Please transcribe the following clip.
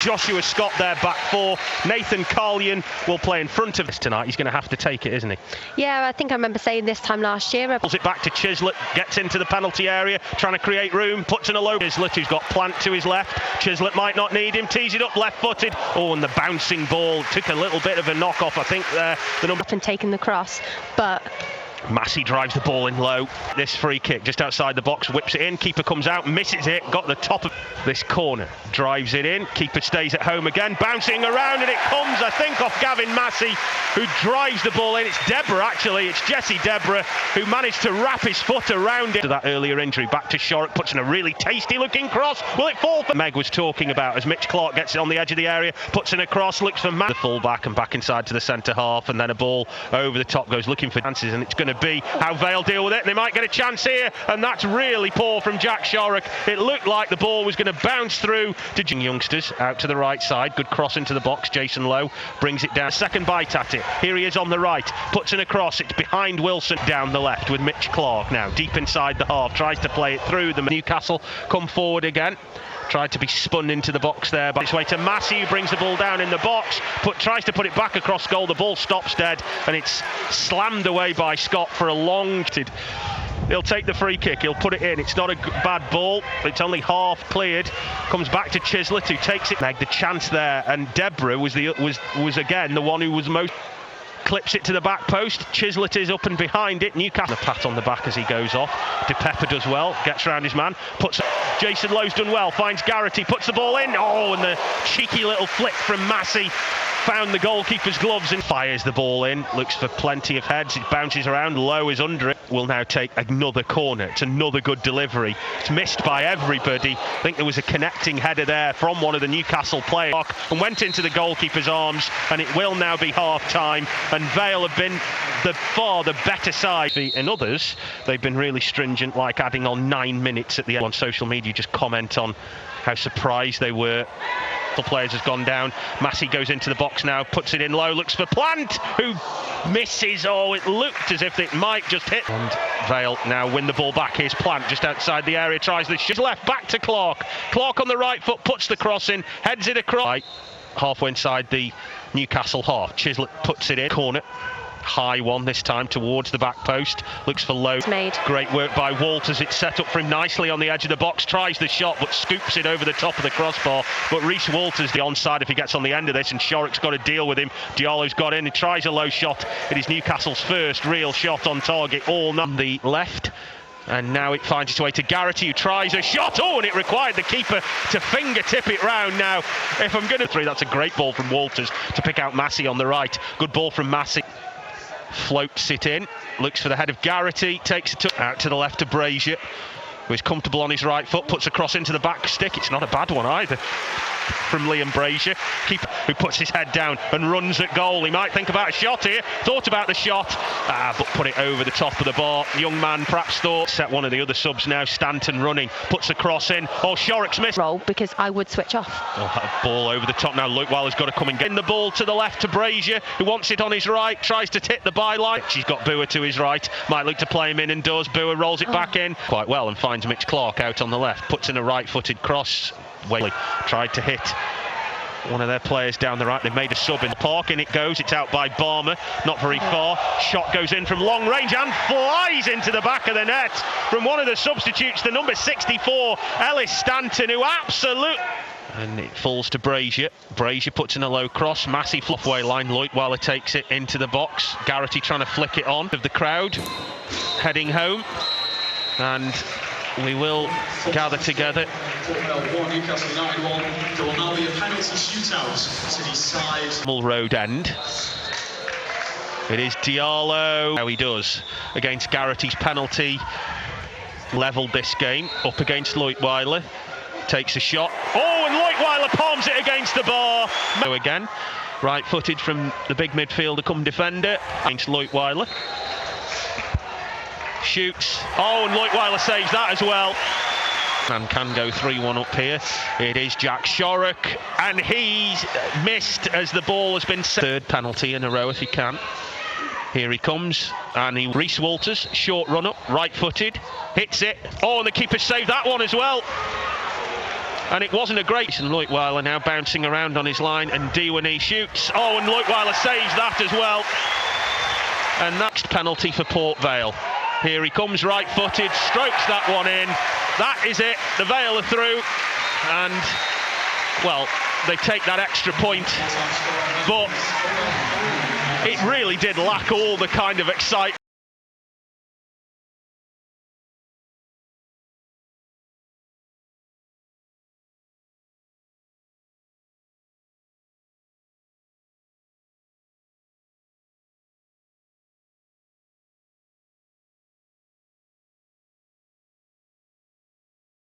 Joshua Scott there, back four. Nathan Carlian will play in front of us tonight. He's going to have to take it, isn't he? Yeah, I think I remember saying this time last year. Pulls it back to Chislett, gets into the penalty area, trying to create room, puts in a low. Chislett, who's got Plant to his left. Chislett might not need him, tees it up left-footed. Oh, and the bouncing ball took a little bit of a knock-off, I think, there. The number... And taken the cross, but... Massey drives the ball in low. This free kick just outside the box, whips it in. Keeper comes out, misses it, got the top of this corner. Drives it in. Keeper stays at home again, bouncing around, and it comes, I think, off Gavin Massey, who drives the ball in. It's Deborah, actually. It's Jesse Deborah, who managed to wrap his foot around it. To that earlier injury, back to Shootout, puts in a really tasty-looking cross. Will it fall for... Meg was talking about as Mitch Clark gets it on the edge of the area, puts in a cross, looks for the full-back and back inside to the centre half, and then a ball over the top goes looking for chances, and it's going to be how Vale deal with it. They might get a chance here, and that's really poor from Jack Shorrock. It looked like the ball was going to bounce through to youngsters out to the right side. Good cross into the box. Jason Lowe brings it down. Second bite at it. Here he is on the right. Puts in a cross. It's behind Wilson down the left with Mitch Clark now deep inside the half. Tries to play it through. The Newcastle come forward again. Tried to be spun into the box there, but it's way to Massey, who brings the ball down in the box, tries to put it back across goal. The ball stops dead, and it's slammed away by Scott for a long... He'll take the free kick, he'll put it in. It's not a bad ball, it's only half cleared. Comes back to Chislett, who takes it. Meg the chance there, and Deborah was again the one who was most... Clips it to the back post. Chislett is up and behind it. Newcastle, a pat on the back as he goes off. De Pepper does well, gets round his man, puts... Jason Lowe's done well, finds Garrity, puts the ball in. Oh, and the cheeky little flick from Massey found the goalkeeper's gloves and fires the ball in. Looks for plenty of heads. It bounces around. Lowe is under it. Will now take another corner. It's another good delivery. It's missed by everybody. I think there was a connecting header there from one of the Newcastle players and went into the goalkeeper's arms, and it will now be half-time, and Vale have been the better side. And others, they've been really stringent, like adding on 9 minutes at the end. On social media, just comment on how surprised they were. The players has gone down. Massey goes into the box now, puts it in low, looks for Plant, who misses. Oh, it looked as if it might just hit. And Vale now win the ball back. Here's Plant just outside the area, tries the shot left, back to Clark. Clark on the right foot, puts the cross in, heads it across. Right, halfway inside the Newcastle half. Chislett puts it in, corner. High one this time towards the back post, looks for Lowe. Great work by Walters. It's set up for him nicely on the edge of the box, tries the shot but scoops it over the top of the crossbar. But Reece Walters the onside if he gets on the end of this, and Shorrock's got to deal with him. Diallo's got in, he tries a low shot. It is Newcastle's first real shot on target, all on the left. And now it finds its way to Garrity, who tries a shot. Oh, and it required the keeper to fingertip it round. Now, if I'm going to three, that's a great ball from Walters to pick out Massey on the right. Good ball from Massey. Floats it in, looks for the head of Garrity, takes it out to the left of Brazier, who is comfortable on his right foot, puts a cross into the back stick. It's not a bad one either from Liam Brazier, keeper who puts his head down and runs at goal. He might think about a shot here, thought about the shot, but put it over the top of the bar. Young man perhaps thought, set one of the other subs now, Stanton running, puts a cross in. Oh, Shorrock's missed. Roll, because I would switch off. Oh, that ball over the top now. Lukeweiler's got to come and get in the ball to the left to Brazier, who wants it on his right, tries to hit the byline. She's got Boer to his right, might look to play him in and does. Boer rolls it back in quite well and finds Mitch Clark out on the left, puts in a right-footed cross. Whaley tried to hit one of their players down the right. They've made a sub in the park, and it goes. It's out by Barmer, not very far. Shot goes in from long range and flies into the back of the net from one of the substitutes, the number 64, Ellis Stanton, who absolutely... And it falls to Brazier. Brazier puts in a low cross. Massey halfway line. Lukeweiler takes it into the box. Garrity trying to flick it on of the crowd, heading home. And we will gather together. Newcastle United 1. There will now be a penalty shootout to decide. Road end. It is Diallo. How he does against Garrity's penalty. Levelled this game up against Lukeweiler. Takes a shot. Oh, and Lukeweiler palms it against the bar. So again, right-footed from the big midfielder come defender against Lukeweiler. Shoots. Oh, and Lukeweiler saves that as well. And can go 3-1 up here. It is Jack Shorrock, and he's missed as the ball has been set. Third penalty in a row if he can. Here he comes, and Reece Walters, short run up, right-footed, hits it. Oh, and the keeper saved that one as well. And it wasn't a great. And Leutwiler now bouncing around on his line, and Diwane shoots. Oh, and Leutwiler saves that as well. And next penalty for Port Vale. Here he comes, right-footed, strokes that one in. That is it. The Vale are through, and well, they take that extra point. But it really did lack all the kind of excitement.